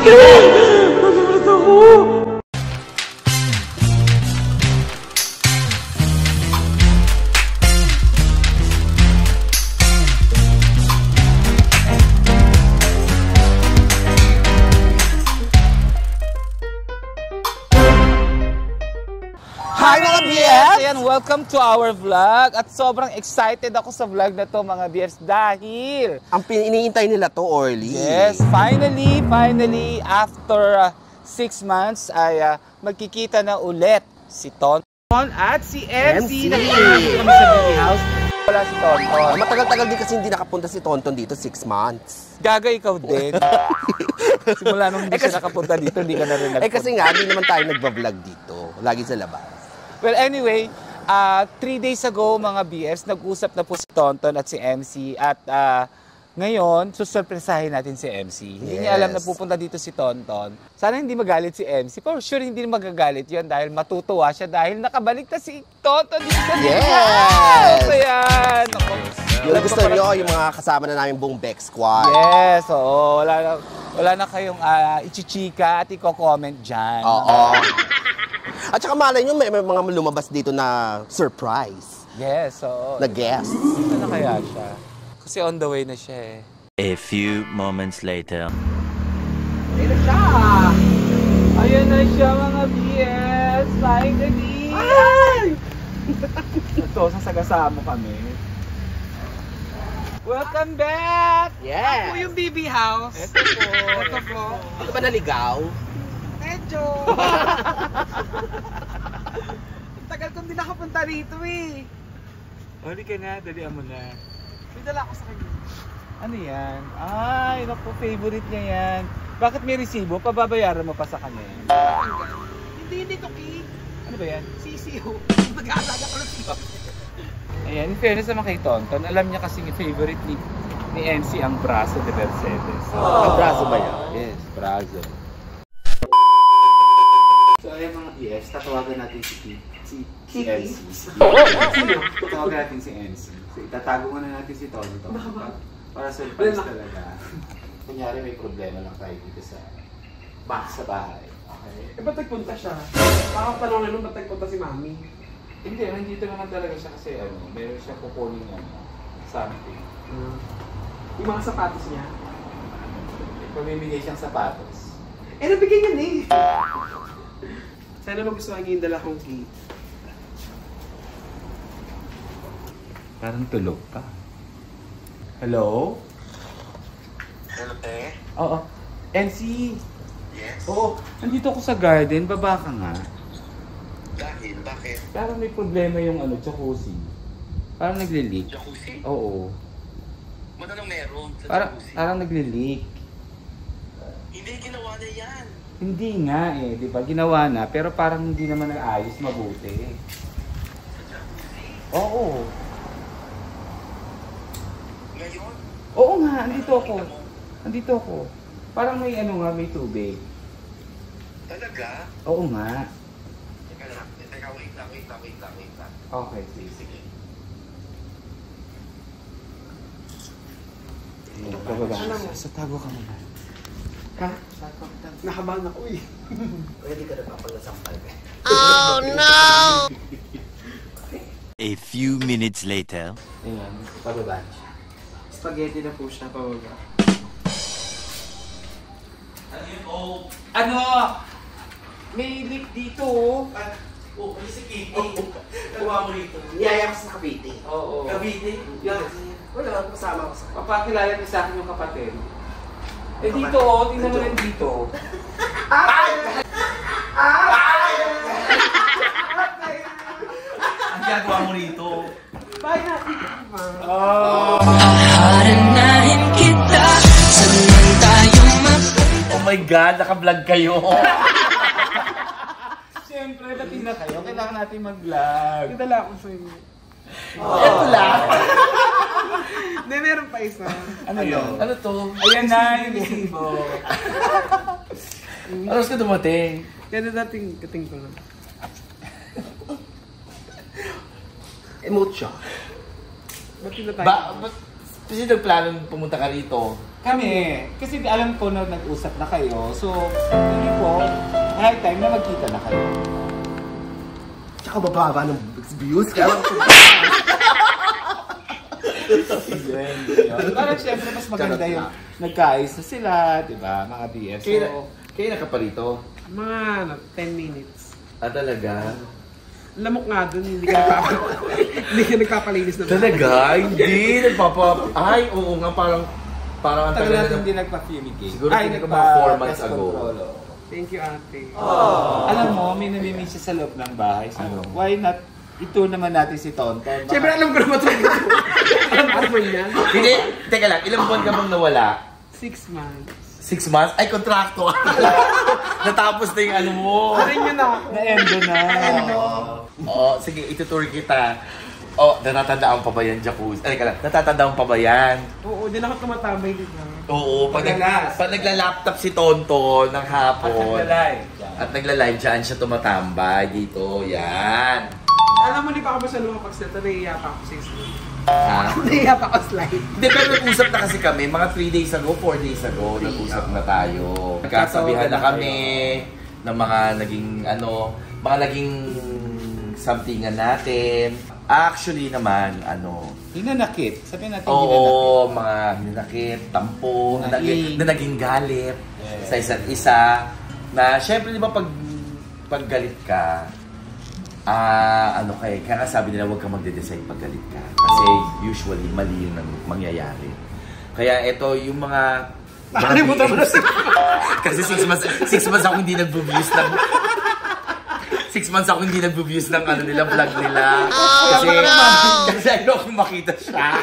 Hi mga BFs! Ayan, welcome to our vlog. At sobrang excited ako sa vlog na to mga BFs dahil ang iniintay nila to, Orly. Yes, finally, after 6 months ay magkikita na ulit si Tonton at si MC. Nakikita kami sa baby house. Wala si Tonton. Matagal-tagal din kasi hindi nakapunta si Tonton dito, 6 months. Gaga, ikaw din. Simula nung hindi siya nakapunta dito, hindi ka na rin nagpunta. Kasi nga, hindi naman tayo nagbablog dito. Lagi sa labas. Well, anyway, 3 days ago, mga BFs, nag-usap na po si Tonton at si MC. At ngayon, susurpresahin natin si MC. Hindi niya alam na pupunta dito si Tonton. Sana hindi magalit si MC. For sure, hindi magagalit yun dahil matutuwa siya dahil nakabalik na si Tonton dito sa Yes! Ayan! Yung gusto nyo, yung mga kasama na namin buong Beck Squad. Yes, oo. Wala na kayong ichichika at i-comment dyan. Oo. At saka malay nyo, may mga lumabas dito na surprise. Yes, oo. Na guest. Dito na kaya siya? Kasi on the way na siya eh. A few moments later. Ayun na siya! Ayun na siya mga BS! Finally! Ay! Ito, sasagasaan mo kami. Welcome back! Yes! Ako yung BB house. Ito po. Ito po. Ito ba naligaw? Medyo! Ang tagal kong di nakapunta rito eh. Hali ka na, dalian mo na. May dala ako sa kanya. Ano yan? Ay, naku, favorite niya yan. Bakit may resibo? Pababayaran mo pa sa kanya yan. Hindi, Toki. Ano ba yan? Sisiyo. Mag-aalaga ko ng siyo. Ayan, in fairness naman kay Tonton, alam niya kasi favorite ni MC ang braso de Mercedes. Ang braso ba yan? Yes, braso. So ayan mga BS, tatawagan natin si MC. Tatawagan natin si MC. So itatago muna natin si Tonton. Para surprise talaga. Kunyari may problema lang tayo dito sa bahay. Okay? Eh ba't nagpunta siya? Makapanong naman ba't nagpunta si Mami? Hindi, nandito naman talaga siya kasi meron siya kukunin something. Yung mga sapatos niya? Pamimigay siyang sapatos. Eh nabigyan niya eh! Sana magustuhan niya yung dala kong key. Parang tulog pa. Hello? Hello, te? Oo. NC! Yes? Oo, nandito ako sa garden. Baba ka nga. Dahil? Bakit? Parang may problema yung jacuzzi. Parang nagli-leak. Jacuzzi? Oo. Anong meron sa jacuzzi? Parang nagli-leak. Hindi, ginawa na yan. Hindi nga eh, di ba? Ginawa na, pero parang hindi naman nag-ayos mabuti. Sa jacuzzi? Oo. Ngayon? Oo nga, andito ako. Parang may may tubig. Talaga? Oo nga. Teka, wait lang. Okay, sige. So, tago ka muna. Ha? Nakabahan ako eh. Pwede ka na papalasampal ka. Oh no! A few minutes later. Ayan, pababa siya. Spaghetti na po siya, pababa. Ano? May leak dito. Oh, ano si Kitty? Nagawa mo rito? Niyaya ko sa Cavite. Oo. Cavite? Wala, kasama ko sa Cavite. Papakilala niyo sa akin yung kapatid. Eh dito, tingnan mo rin dito. Ang gagawa mo rito? Bye natin! Haranahin kita, saan tayo mapunta? Oh my God, naka-vlog kayo. Siyempre, dating na kayo. Kailangan natin mag-vlog. Yung dala ko sa inyo. Ito lang. Hindi, meron pa isa. Ano yun? Ano to? Ayan na yung resibo. Aros ka dumating? Kaya dating kating ko lang. Emote siya. Ba't sila tayo? Kasi nagplano pumunta ka rito. Kami, kasi alam ko na nag-usap na kayo. So, hindi po, high time na magkita na kayo. Tsaka bababa ng views. Kaya lang ko. Parang syempre mas maganda yung nagkaayos na sila, di ba? Mga BF. So, Kaya nakaparito? Mga 10 minutes. Talaga? Lamok nga dun, hindi ka nagpapalinis na. Talaga? Hindi. Ay, oo nga, parang ang tagal tagal natin na. hindi nagpa-fumigate. Siguro hindi ka mga 4 months ago. Thank you, ate. Alam mo, may namimiss siya sa loob ng bahay. So, why not ito naman natin si Tonton? Siyempre, alam ko naman talaga. Alam ko niya. Hindi, teka lang, ilang buwan ka bang nawala? 6 months. 6 months? Ay, kontrakto. Natapos na yung ano mo. Sarin nyo na ako. Na-endo na. Oo, sige, itutur kita. Oh, natatandaan pa ba yan, Jacuzzi? Ay, ka lang, natatandaan pa ba yan? Oo, din ako tumatambay dito. Oo, pag nagla-laptop si Tonton ng hapon. At nagla-live dyan siya tumatambay dito. Yan. Alam mo, di pa ako ba sa lumapag sa ito, nahiya pa ako sa slide. Ha? Nahiya pa ako slide. Hindi, pero nag-usap na kasi kami. Mga 3 days ago, 4 days ago, nag-usap na tayo. Nagkasabihan na kami ng mga naging, mga naging somethingan natin. Actually naman, Hinanakit. Sabihin natin oo, mga hinanakit, tampo, na naging galit sa isa't isa. Na, syempre, di ba, pag galit ka, kaya sabi nila, huwag kang magde-decide pag galit ka. Kasi usually, mali yung mangyayari. Kaya ito, yung mga... Nakalimutan mo na kasi 6 months ako hindi nag-views ng... 6 months ako hindi nag-views ng vlog nila. Kasi ayaw akong makita siya.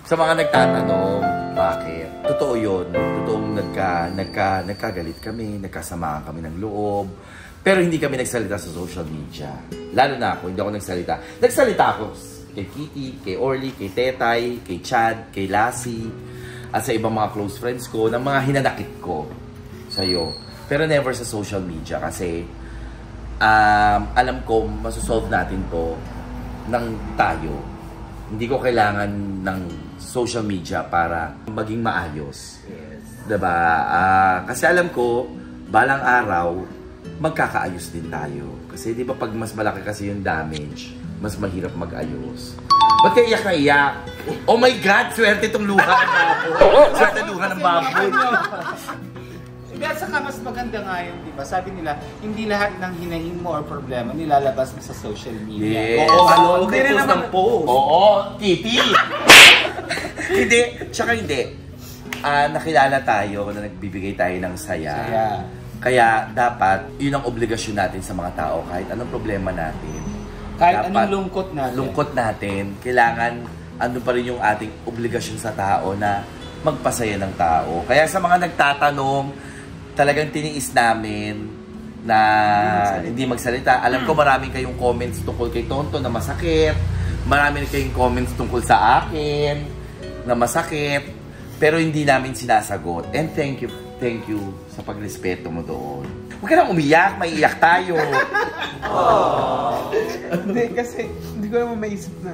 Sa mga nagtatanong, bakit? Totoo yun. Totoong nagkagalit kami, nagkasamaan kami ng loob. Pero hindi kami nagsalita sa social media. Lalo na ako, hindi ako nagsalita. Nagsalita ako kay Kitty, kay Orly, kay Tetay, kay Chad, kay Lassie, at sa ibang mga close friends ko, ng mga hinanakit ko sa'yo. Pero never sa social media kasi alam ko, masosolve natin to ng tayo. Hindi ko kailangan ng social media para maging maayos. Yes. Diba? Kasi alam ko, balang araw, magkakaayos din tayo. Kasi di ba pag mas malaki kasi yung damage, mas mahirap mag-ayos. Ba't kayo iyak na iyak? Oh my God! Swerte itong luha ng baboy. Swerte luha ng baboy. At saka mas maganda nga yun, di ba? Sabi nila, hindi lahat ng hinahin mo or problema nilalabas mo sa social media. Yes. Oo, Hindi rin naman post. Oo, Kitty. Hindi, tsaka hindi. Nakilala tayo na nagbibigay tayo ng saya. Kaya dapat, yun ang obligasyon natin sa mga tao. Kahit anong problema natin. Kahit dapat, anong lungkot natin. Kailangan, ano pa rin yung ating obligasyon sa tao na magpasaya ng tao. Kaya sa mga nagtatanong, talagang tiniis namin na hindi magsalita. Alam ko maraming kayong comments tungkol kay Tonton na masakit. Maraming kayong comments tungkol sa akin na masakit. Pero hindi namin sinasagot. And thank you sa pagrespeto mo doon. Huwag ka nang umiyak, maiiyak tayo. Hindi, kasi hindi ko naman maisip na.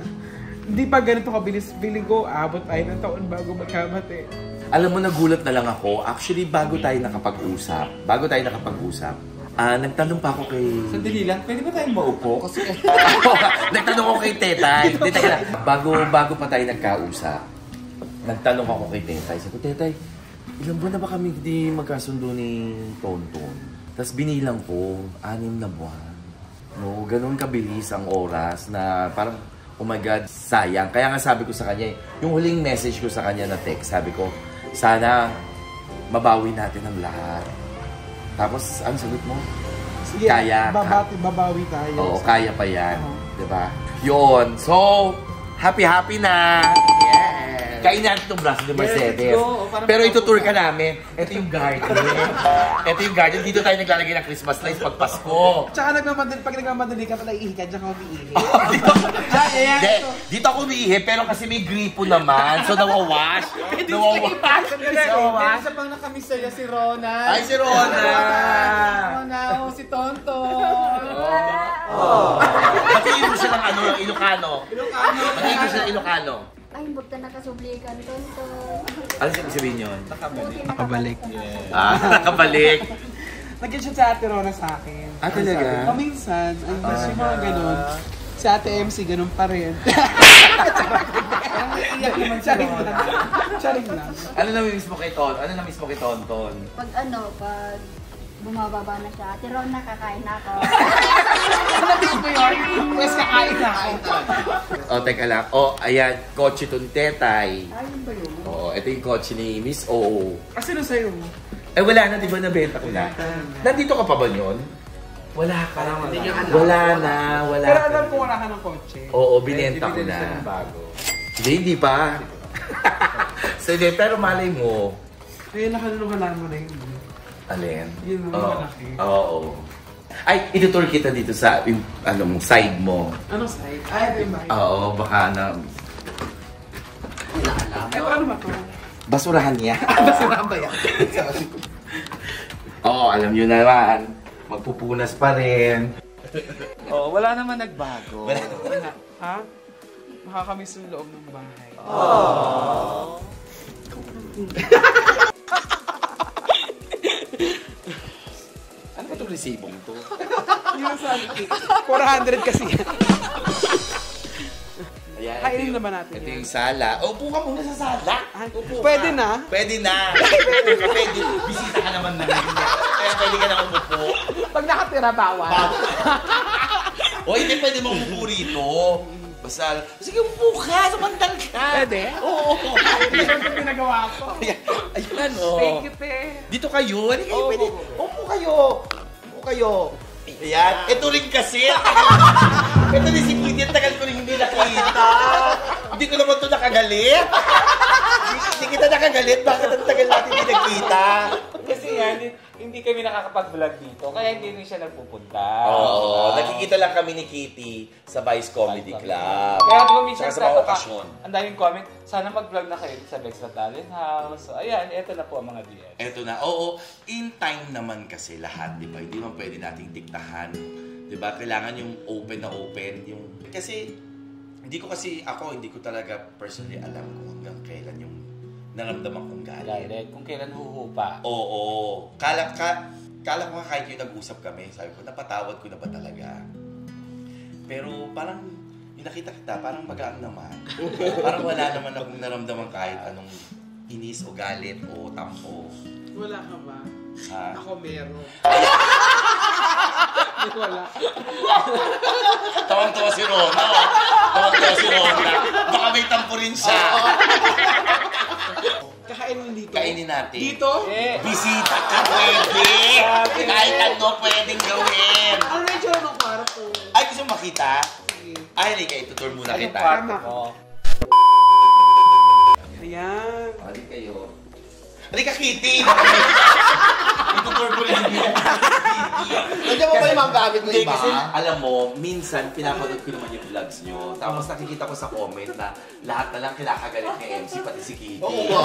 Hindi pa ganito kabilis. Feeling ko, abot tayo ng taon bago magkamate. Alam mo, nagulat na lang ako. Actually, bago tayo nakapag-usap, nagtanong pa ako kay... Sandali lang, pwede ba tayong maupo? Kasi... Nagtanong ako kay Tetay. Bago pa tayo nagkausap, nagtanong ako kay Tetay. Sabi ko, Tetay, ilang buwan na ba kami hindi magkasundo ni Tonton? Tapos binilang ko, 6 na buwan. No, ganun kabilis ang oras na parang, oh my God, sayang. Kaya nga sabi ko sa kanya, yung huling message ko sa kanya na text, sabi ko, sana mabawi natin ang lahat. Tapos, ano sagot mo? Sige, kaya. Babawi tayo. Oo, kaya pa yan. Diba? Yun. So, happy na. Yes. Kain natin itong braso ni Mercedes. Pero itutour ka namin. Ito yung garden. Dito tayo naglalagay ng Christmas lights pag Pasko. Tsaka pag nagmamadali ka pala ihi ka, tsaka umiihi. Dito ako umiihi, pero kasi may gripo naman. So, nawawash. Isa pang nakamiss sa'yo, si Rona. Ay, si Rona! Rona, si Tonto. Batiin mo siya ng Ilocano. Batiin mo siya ng Ilocano. Ay, huwag ka nakasublikan, tonton. Ano sabihin yun? Nakabalik. Nakabalik. Nag-chat si Ate Rona sa akin. Ah, talaga? Minsan, ay, mas yung mga ganun. Si Ate MC, ganun pa rin. Charing lang. Charing lang. Ano na-miss mo kay Ton? Ano na-miss mo kay Tonton? Pag bumababa na siya, Ate Rona, kakain na ako. Ano yun? Pues kakain na ako. Oh, teka lang. Oh, ayan. Kotse tong tetay. Ayun ba yun? Oh, ito yung kotse ni Miss O. Kasi na sa'yo. Eh, wala na, di ba? Nabenta ko na. Nandito ka pa ba yun? Wala ka. Wala na, wala Pero ka. alam ko wala ka ng kotse. Oo, binenta ko na. Hindi pa. So, hindi, pero malay mo. Kaya nakalunuhan mo na yun. Alin? Yun ang malaki. Oo. Ay, itutur kita dito sa yung, side mo. Anong side? Ay, ito yung bahay. Oo, baka na... Ay, ano ba ito? Basurahan niya. Basurahan ba yan? Oo, alam nyo naman. Magpupunas pa rin. Oh, wala naman nagbago. Wala. Ha? Makakamiss yung loob ng bahay. Ano ba itong resibong to? Yung sa 400 kasi. Ayan, Kainin na ba natin ito yan? yung sala. Upo ka muna sa sala. Upo Pwede ka. na? Pwede na. Pwede. Bisita ka naman na. Kaya pwede ka na umupo. Pag nakatira, bawal. O hindi pwede mong umupo rito. Basta, sige umupo ka. Sumandal ka. Pwede? Oo. Yan ang pinagawa ko. Ayan o. Thank you, te. Dito kayo. Ano kayo Oo. pwede? Upo kayo. Upo kayo. Ayan. Ito rin kasi. Ito ni si Kitty. Ang tagal ko rin hindi nakita. Hindi ko naman ito nakagalit. Hindi kita nakagalit. Bakit ang tagal natin hindi nakita? Kasi yan, hindi kami nakakapag-vlog dito, kaya hindi rin siya nagpupunta. Oo. Nakikita lang kami ni Kitty sa Vice Comedy Club. Kaya di ba minsan Tsaka sa mga okasyon. ang daming comment, sana mag-vlog na kayo sa Bex Battalion House. So, ayan, eto na po ang mga DM. Eto na, oo. In time naman kasi lahat, di ba? Hindi man pwede nating diktahan. Di ba? Kailangan yung open na open. Kasi, hindi ko talaga personally alam kung hanggang kailan yung naramdaman kong galit. Direct, kung kailan huhupa. Oo. Kala ko nga kahit yung nag-usap kami, sabi ko, napatawad ko na ba talaga? Pero parang, yung nakita kita, parang magaan naman. Parang wala naman akong naramdaman kahit anong inis o galit o tampo. Wala ka ba? Ha? Ako meron. Wala. Tawang-tawa si Rona. Tawang-tawa si Rona. Baka may tampo rin siya. Kakainin dito. Kainin natin. Dito? Bisita ka pwede. Kahit ano pwedeng gawin. Ano na yung tsura ng kwarto? Ay, gusto mo makita? Sige. Ay, hindi ka. Itutur muna Anong kita. kwarto mo? Ayan. Hali kayo. Halika, Kitty! Itutur ko lang yun. Nandiyan mo ba yung mga gamit mo Hindi, iba? kasi alam mo, minsan pinapanood ko naman yung vlogs nyo. Tapos nakikita ko sa comment na lahat na lang kinakagalit ni MC, pati si Kitty. Oo nga.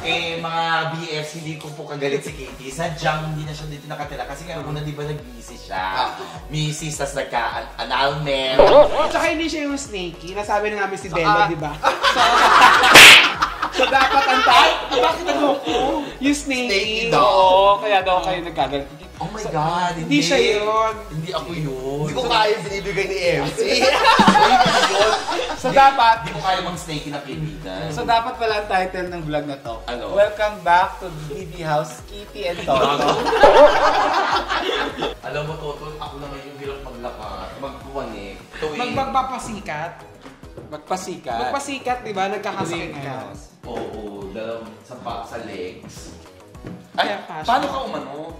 Eh, mga BFs, hindi ko po kagalit si Kitty. Sadyang hindi na siya dito nakatira. Kasi nga, una di ba nag-busy siya? Misis, tas nagka-annulment. Tsaka hindi siya yung snakey. Nasabi na namin si Bella, di ba? So, dapat ang bakit ano ko? Yung snakey. Snakey daw. Oo, kaya daw kayo nagkagalit. Oh my God, Hindi siya yun. Hindi ako yun. Hindi ko kaya binibigay ni MC. So dapat, Hindi ko kaya mang-snakey na kaibigan. so dapat pala ang title ng vlog na to. Ano? Welcome back to BB House, Kitty and Toto. Alam mo, Toto, ako naman yung hirap maglakad, magkuwanik. Magpapasikat. Magpasikat. Magpasikat, di ba? Nagkakasakit ka. Oo, sa legs. Ay, Ay, paano ka umano?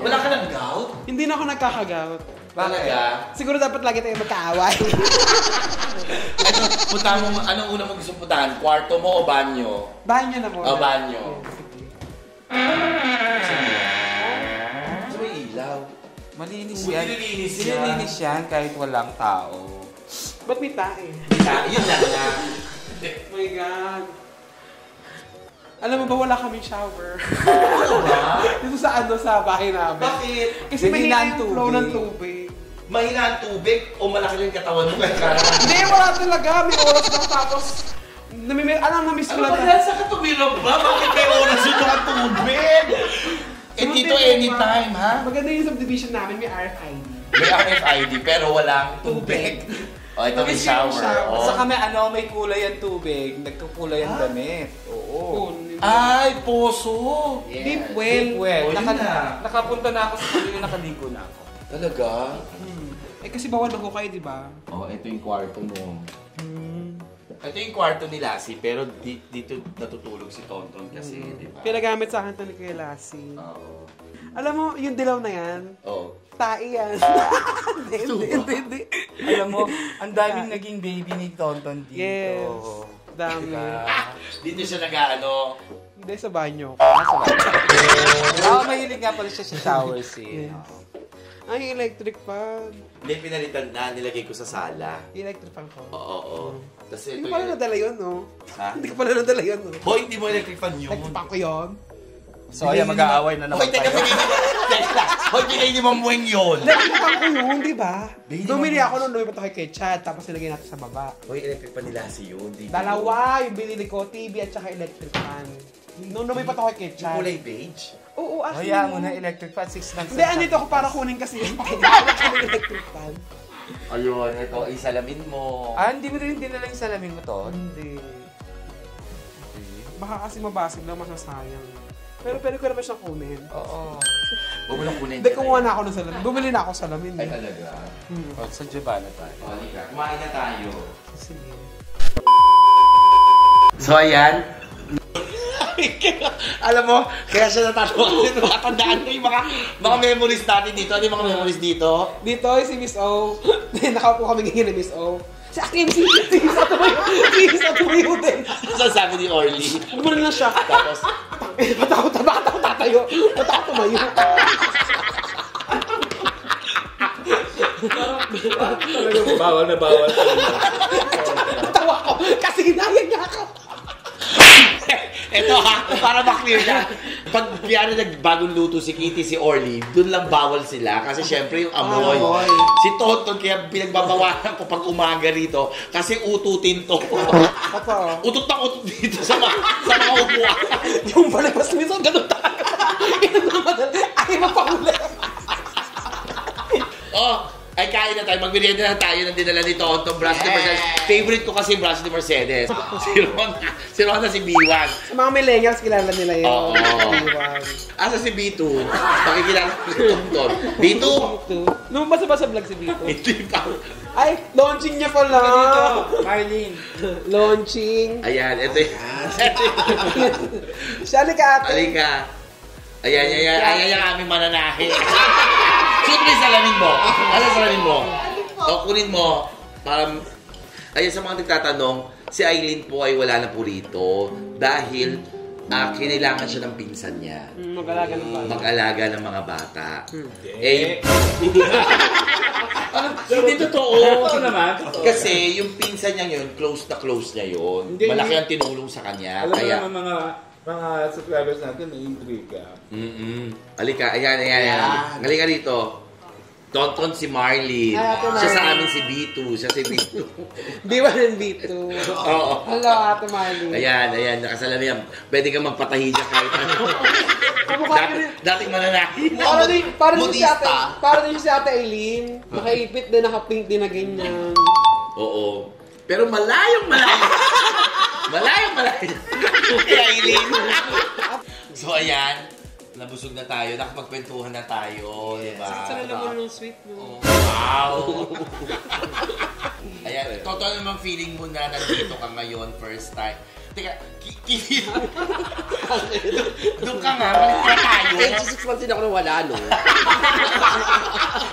Wala ka ng gout? Hindi na ako nagkakagout. Talaga? Siguro dapat lagi tayo magkaaway. Anong una mo gusto puntahan? Kwarto mo o banyo? Banyo na muna. O banyo. Sige. Gusto mo ilaw? Malinis Uy, yan. nililinis yan. Nililinis yan kahit walang tao. Ba't may tae? Yun lang na. Oh my God. Alam mo ba wala kaming shower? Dito sa bahay namin. Bakit? Kasi Mahina mahina ang yung flow tubig. ng tubig. Mahina ang tubig o malaki lang yung katawan mo kaya Hindi, wala talaga. May oras lang tapos... Namiss ko lang. Saan ka tumilog ba? Bakit may oras yun ang tubig? Eh dito anytime, ha? Maganda yung subdivision namin, may RFID. May RFID pero walang tubig. O, ito may shower. Oh. Saka may kulay ang tubig. Nagkukulay ang damit. Oo. Ay, poso! Deep well. Nakapunta na ako sa kanila, nakaligo na ako. Talaga? Eh kasi bawal mag-ukay, di ba? Oh, ito yung kwarto mo. Ito yung kwarto ni Lassie, pero dito natutulog si Tonton kasi, di ba? Pinagamit sa akin ito ni Kuya Lassie. Oo. Alam mo, yung dilaw na yan, Oo. tae yan. Hindi. Alam mo, ang daming naging baby ni Tonton dito. Yes. Dami. Dito siya nag-ano. Hindi, sa banyo. Mahilig nga pala siya sa shower scene. Yes. Ay, electric fan. Hindi, pinalitan na, nilagay ko sa sala. Electric fan ko. Oo. Kasi Hindi ito ko pala nadala yun, no? Ha? Hindi ko pala nadala yun, no? Hoy, hindi mo electric fan yun. Electric fan ko yun. So, ayan, mag-aaway na Hoy, naman teka, Hoy, binay ni Mamueng yun. Electric fan ko yun, di ba? Baby, Bumili ako nung lumipat ako kay Chad, tapos nilagay natin sa baba. Hoy, electric fan ni Lassie yun. Dalawa yung binili ko, TV at saka electric fan. Nung lumipat ako kay Yung Chad. kulay beige. Oo, actually. Hayaan mo na electric fan, 6 months. Hindi, andito ako para kunin kasi yung electric fan. Ayun, ito, isalamin mo. Hindi mo rin dinala yung salamin mo to? Hindi. Baka kasi mabasag lang, masasayang. Pero pwede ko naman siyang kunin. Oo. Huwag mo lang kunin. Hindi, kumuha na ako ng salamin. Bumili na ako ng salamin. Ay, talaga. Sa Giovanna tayo. Halika, kumain na tayo. Sige. So, ayan. Alam mo, kaya siya natatawa kasi nakatandaan ko yung mga memories natin dito. Ano yung mga memories dito? Dito si Miss O. Nakaupo kami ngayon ni Miss O. Si Akim, si Isa tumayo din. Saan sabi ni Orly? Gumano na siya. Tapos, ba't ako tatayo? Ba't ako tumayo? Bawal na bawal. Tawa ko, kasi ginayag niya ako. Eto ha, para ma-clear na. Pag kaya nagbagong luto si Kitty, si Orly, dun lang bawal sila. Kasi syempre yung amoy. Si Tonton, kaya pinagbabawalan ko pag umaga rito. Kasi ututin to. Utot na utot dito sa mga upuan. Yung balibas minsan, ganun talaga. Ay, mapahuli. Ay, kain na tayo. Magmerienda na tayo ng dinala ni Tonton. Brush ni Mercedes. Favorite ko kasi brush ni Mercedes. Si Rona, si B1. Sa mga millennials, kilala nila yun. Oo. Asa si B2? Pakikilala ni Tonton. B2? Lumabas ba sa vlog si Vito? Hindi pa. Ay, launching niya pala. Marlene. Launching. Ayan, ito yung... Siya, halika ate. Halika. Ayan yung aming mananahe. Shoot mo yung salamin mo. Asa salamin mo? O, kunin mo. Ayan, sa mga nagtatanong, si Aileen po ay wala na po rito dahil kinailangan siya ng pinsan niya. Mag-alaga ng bata. Mag-alaga ng mga bata. Hindi totoo. Ito naman. Kasi yung pinsan niya yun, close na close niya yun. Malaki ang tinulong sa kanya. Alam Kaya, mo naman mga subscribers natin, may intriga. Halika, ayan. Halika rito. Tonton si Marlene. Siya sa amin si B2. Siya si B2. B1 and B2. Oo. Hello, Ate Marlene. Ayan. Nakasalamin yan. Pwede kang magpatahi dyan kahit ano. Dating mananahin. Para din si Ate Aileen. Nakaipit din, nakapink din na ganyan. Oo. Pero malayong. Malayong. Kay Aileen. So, ayan. Nabusog na tayo. Nakapagkwentuhan na tayo. Diba? Saan lang mo ng sweet mo? Wow! Ayan. Totoo namang feeling mo na nandito ka ngayon, first time. Teka, doon ka nga, balik na tayo. 6 months din ako nawala, no?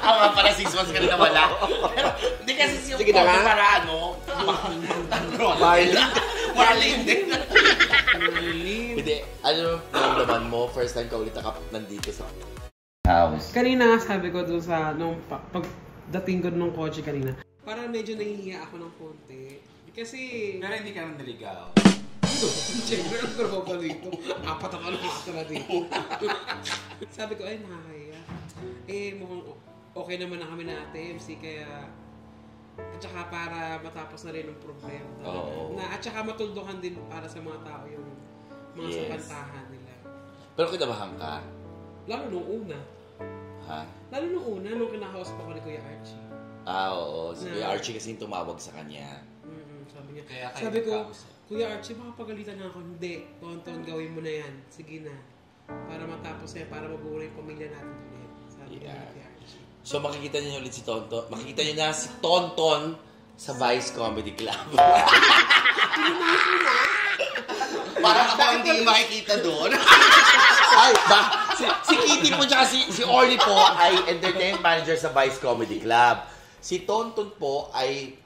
Ako nga pala, 6 months ka rin nawala. Pero, hindi kasi yung sige na nga. para ano, Marlene din. Hindi, ano naman mo, first time ka ulit nandito sa house. Kanina sabi ko doon sa, nung pagdating ko nung kotse kanina, parang medyo nahihiya ako ng konti. Kasi... Pero hindi ka naman naligaw. Siyempre, ang trabaho pa dito. 4 ang ano na dito. Sabi ko, ay, nakakaya. Mukhang okay naman na kami na Ate MC, kaya at saka para matapos na rin ang problema. Oo. At saka matuldukan din para sa mga tao yung mga sapantahan nila. Pero kinabahan ka? Lalo nung una. Ha? Lalo nung una, nung kinakausap ako ni Kuya Archie. Oo. Si Kuya Archie kasi yung tumawag sa kanya. Sabi niya. Kaya kayo Sabi ko, nagkausap. Kuya Archie, baka pagalitan na ako. Hindi. Tonton, gawin mo na yan. Sige na. Para matapos na yan, para mabuo yung pamilya natin ulit. Sabi niya ni Kuya Archie. So makikita niyo ulit si Tonton. Makikita niyo na si Tonton sa Vice Comedy Club. Parang ako hindi makikita doon. Ay, si Kitty po tsaka si Orly po ay entertainment manager sa Vice Comedy Club. Si Tonton po ay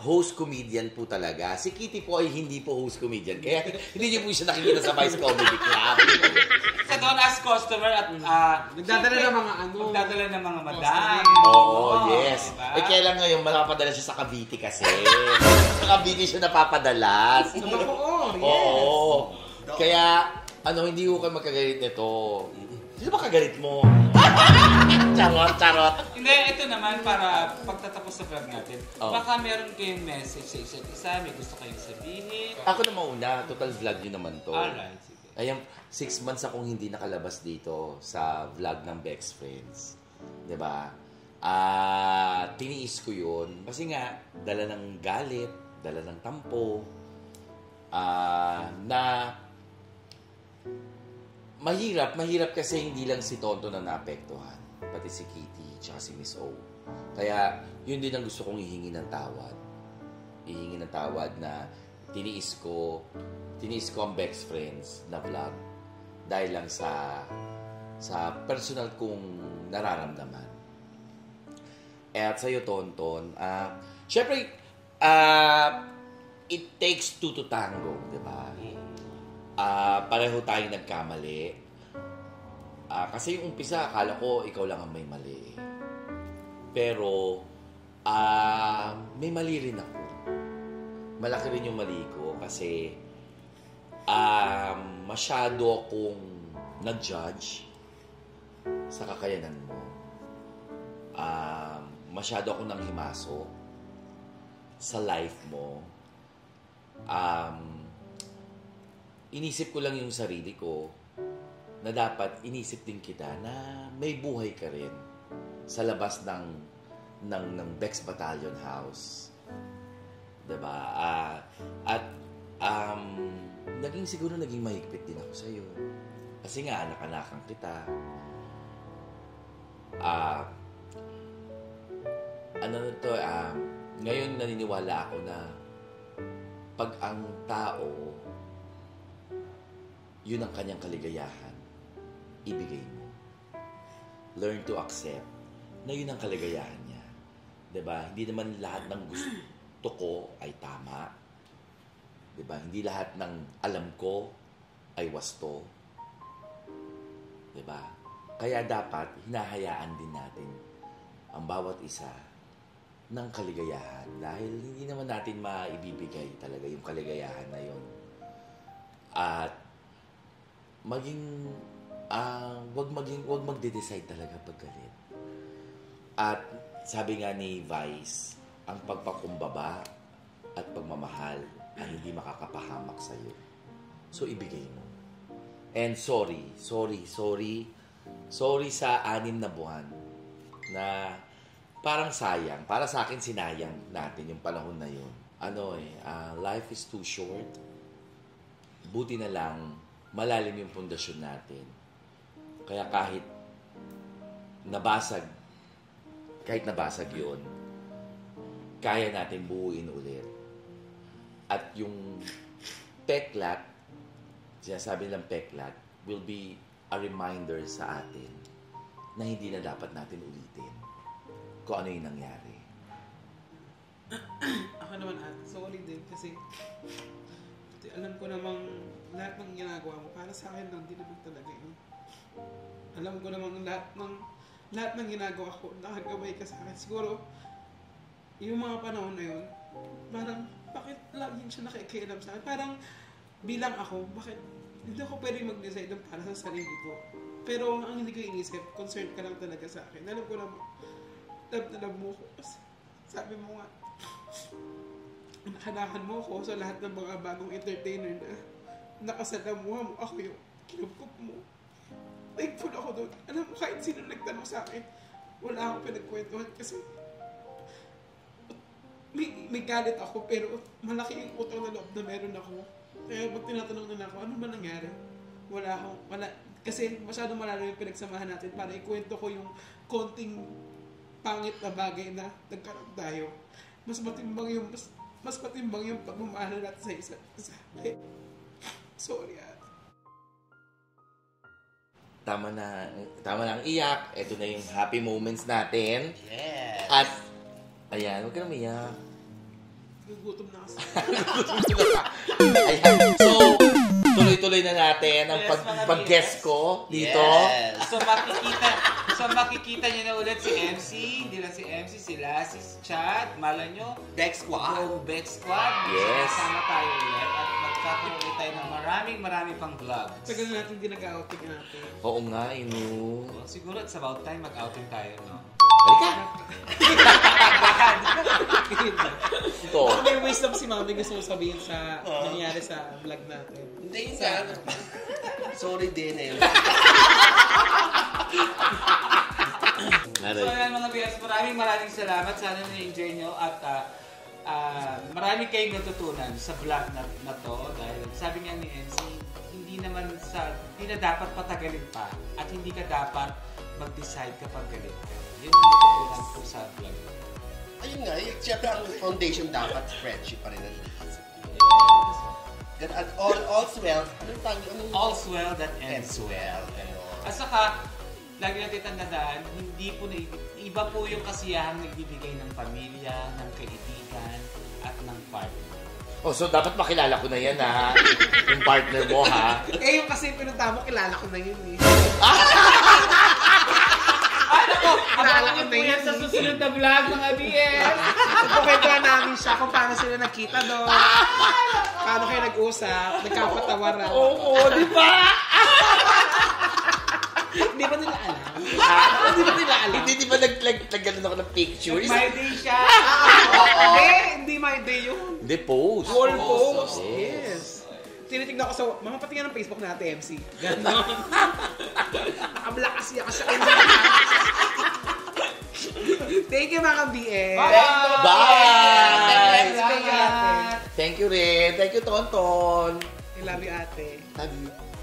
host comedian po talaga. Si Kitty po ay hindi po host comedian. Kaya hindi niyo po siya nakikita sa Vice Comedy Club. Sa doon as customer at Nagdadala ng mga Nagdadala ng mga madam. Oo, yes. Diba? Eh, kailan ngayon mapapadala siya sa Cavite kasi. Sa Cavite siya napapadalas. Sa Bacoor, yes. Oo. Kaya, hindi ko kayo magkagalit nito. Sino ba kagalit mo? Charot. Hindi, ito naman para pagtatapos sa vlog natin. Oh. Baka meron kayong message sa isa't isa, may gusto kayong sabihin. Ako na mauna, total vlog yun naman to. Alright, sige. Ayan, 6 months akong hindi nakalabas dito sa vlog ng Bex Friends. 'Di ba? Tiniis ko yun. Kasi nga, dala ng galit, dala ng tampo, na mahirap kasi hindi lang si Tonto na naapektuhan. Pati si Kitty, tsaka si Miss O. Kaya, yun din ang gusto kong ihingi ng tawad. Ihingi ng tawad na tiniis ko ang Bex Friends na vlog dahil lang sa personal kong nararamdaman. At sa'yo, Tonton, syempre, it takes two to tango, di ba? Pareho tayong nagkamali. Kasi yung umpisa, akala ko ikaw lang ang may mali. Pero, may mali rin ako. Malaki rin yung mali ko kasi masyado akong nag-judge sa kakayanan mo. Masyado akong nanghimaso sa life mo. Inisip ko lang yung sarili ko na dapat inisip din kita na may buhay ka rin sa labas ng Bex Battalion House. Diba? At naging mahigpit din ako sa'yo. Kasi nga, anak-anakan kita. Ngayon naniniwala ako na pag ang tao, yun ang kanyang kaligayahan, ibigay mo. Learn to accept na yun ang kaligayahan niya. Diba? Hindi naman lahat ng gusto ko ay tama. Diba? Hindi lahat ng alam ko ay wasto. Diba? Kaya dapat hinahayaan din natin ang bawat isa ng kaligayahan dahil hindi naman natin maibibigay talaga yung kaligayahan na yun. At wag magde-decide talaga pag galit. At sabi nga ni Vice, ang pagpakumbaba at pagmamahal ay hindi makakapahamak sa'yo. So, ibigay mo. And sorry sa 6 na buwan na parang sayang. Para sa akin, sinayang natin yung panahon na yun. Life is too short. Buti na lang, malalim yung pundasyon natin. Kaya kahit nabasag yun, kaya natin buuin ulit. At yung peklat, sinasabi nilang peklat, will be a reminder sa atin na hindi na dapat natin ulitin kung ano yung nangyari. Ako naman sorry din kasi alam ko namang lahat ng ginagawa mo para sa akin lang din naman talaga yun. Alam ko namang lahat ng ginagawa ko, nakagabay ka sa akin. Siguro, yung mga panahon na yun, parang, bakit laging siya nakikialam sa akin? Parang, bilang ako, bakit hindi ako pwede mag-decide para sa sarili ko? Pero ang hindi ko inisip, concerned ka lang talaga sa akin. Alam ko naman, love na love mo ko. Sabi mo nga, nakanakan mo ko sa lahat ng mga bagong entertainer na nakasalamuha mo. Ako yung kinukup mo. Thankful ako doon. Alam mo, kahit sino nagtanong sa akin, wala akong pinagkwentuhan kasi may galit ako, pero malaki yung utang na loob na meron ako. Kaya pag tinatanong nila ako, ano ba nangyari? Wala. Kasi masyadong malalim yung pinagsamahan natin para ikwento ko yung konting pangit na bagay na nagkaroon tayo. Mas matimbang yung pagmamahal natin sa isa't isa. Sorry Tama na ang iyak. Ito na yung happy moments natin. Yes. At, ayan, huwag ka na umiyak. Gugutom na kasi. Ayan. So, tuloy-tuloy na natin ang Yes, mga pag-guest BS. ko dito. Yes. So makikita niyo na ulit si MC, hindi lang si MC, sila, si Chad, malay nyo, Bex Squad. buong Bex Squad. Yes. Sama tayo ulit at magkakaroon ulit tayo ng marami pang vlogs. Tagal na natin hindi nag-outing natin. Oo nga, ino. Well, siguro it's about time mag-outing tayo, no? Halika. Ito. May wisdom si Mami gusto mo sabihin sa nangyari sa vlog natin. Hindi yun yan. Sorry din eh. So ayan mga BS, maraming salamat. Sana na-enjoy nyo at marami kayong natutunan sa vlog na to dahil sabi nga ni MC, hindi na dapat patagalin pa at hindi ka dapat mag-decide kapag galit ka. Yun ang natutunan ko sa vlog. Ayun nga, siyempre ang foundation dapat friendship pa rin ang At all's well. Anong tawag? All's well that ends well. At saka, lagi natin tandaan, hindi po iba po yung kasiyahan na ibibigay ng pamilya, ng kaibigan, at ng partner. Oh, so dapat makilala ko na yan, ha? Yung partner mo, ha? Eh, yung kasi pinunta mo, kilala ko na yun eh. Abangan niyo po yan sa susunod na vlog, mga BS! Pupwentuhan namin siya kung paano sila nagkita doon. Paano kayo nag-usap, nagkapatawaran. Oo, di ba? Hindi ba nila alam? Hindi ba nag-ganon ako ng pictures? My day siya! Hindi my day yun. Hindi, post. Wall post. Yes. Tinitignan ko sa, mga patingin ng Facebook natin, MC. Ganon. Nakablock kasi ako sa kanya. Thank you mga BS. Bye! Salamat! Thank you rin. Thank you, Tonton. I love you ate. Love you.